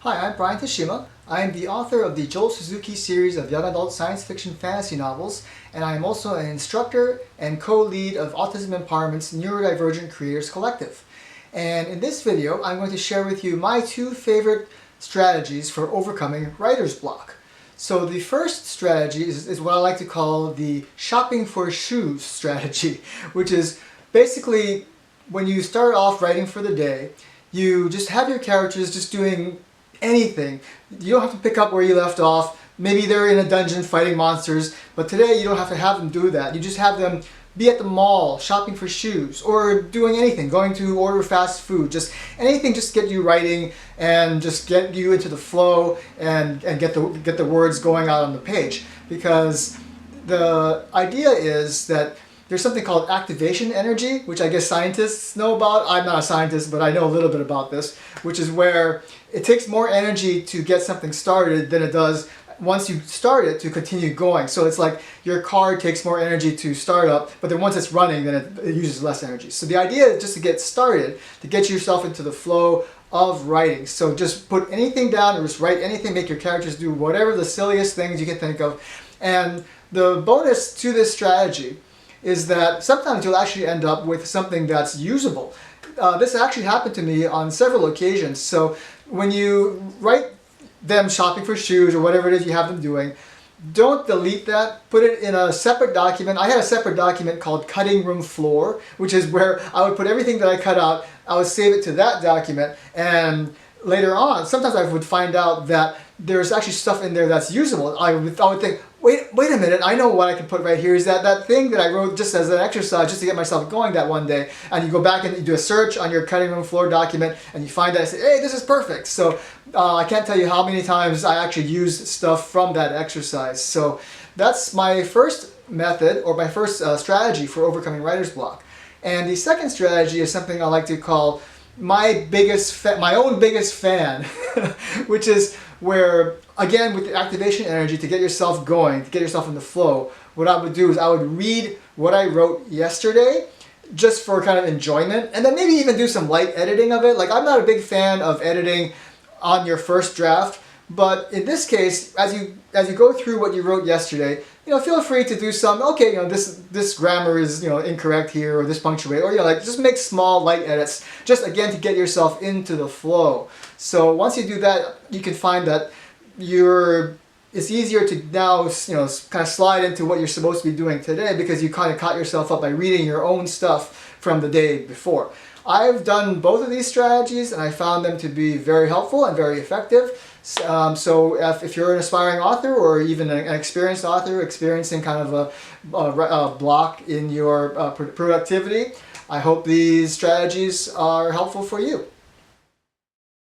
Hi, I'm Brian Tashima. I am the author of the Joel Suzuki series of young adult science fiction fantasy novels, and I am also an instructor and co-lead of Autism Empowerment's Neurodivergent Creators Collective. And in this video, I'm going to share with you my two favorite strategies for overcoming writer's block. So the first strategy is what I like to call the shopping for shoes strategy, which is basically when you start off writing for the day, you just have your characters just doing anything. You don't have to pick up where you left off. Maybe they're in a dungeon fighting monsters, but today you don't have to have them do that. You just have them be at the mall shopping for shoes or doing anything, going to order fast food, just anything, just get you writing and just get you into the flow and get the words going out on the page. Because the idea is that there's something called activation energy, which I guess scientists know about. I'm not a scientist, but I know a little bit about this, which is where it takes more energy to get something started than it does once you start it to continue going. So it's like your car takes more energy to start up, but then once it's running, then it uses less energy. So the idea is just to get started, to get yourself into the flow of writing. So just put anything down or just write anything, make your characters do whatever the silliest things you can think of. And the bonus to this strategy is that sometimes you'll actually end up with something that's usable. This actually happened to me on several occasions. So when you write them shopping for shoes or whatever it is you have them doing, don't delete that. Put it in a separate document. I had a separate document called cutting room floor, which is where I would put everything that I cut out. I would save it to that document, and later on, sometimes I would find out that there's actually stuff in there that's usable. I would think, wait a minute, I know what I can put right here. Is that thing that I wrote just as an exercise, just to get myself going that one day. And you go back and you do a search on your cutting room floor document, and you find that and say, hey, this is perfect. So I can't tell you how many times I actually use stuff from that exercise. So that's my first method, or my first strategy for overcoming writer's block. And the second strategy is something I like to call my own biggest fan, which is where, again, with the activation energy, to get yourself going, to get yourself in the flow, what I would do is I would read what I wrote yesterday just for kind of enjoyment, and then maybe even do some light editing of it. Like, I'm not a big fan of editing on your first draft, but in this case, as you go through what you wrote yesterday, feel free to do some, okay, this grammar is, incorrect here, or this punctuate, or, like, just make small light edits, just again to get yourself into the flow. So once you do that, you can find that it's easier to now, kind of slide into what you're supposed to be doing today, because you kind of caught yourself up by reading your own stuff from the day before. I've done both of these strategies, and I found them to be very helpful and very effective. So if you're an aspiring author, or even an experienced author experiencing kind of a block in your productivity, I hope these strategies are helpful for you.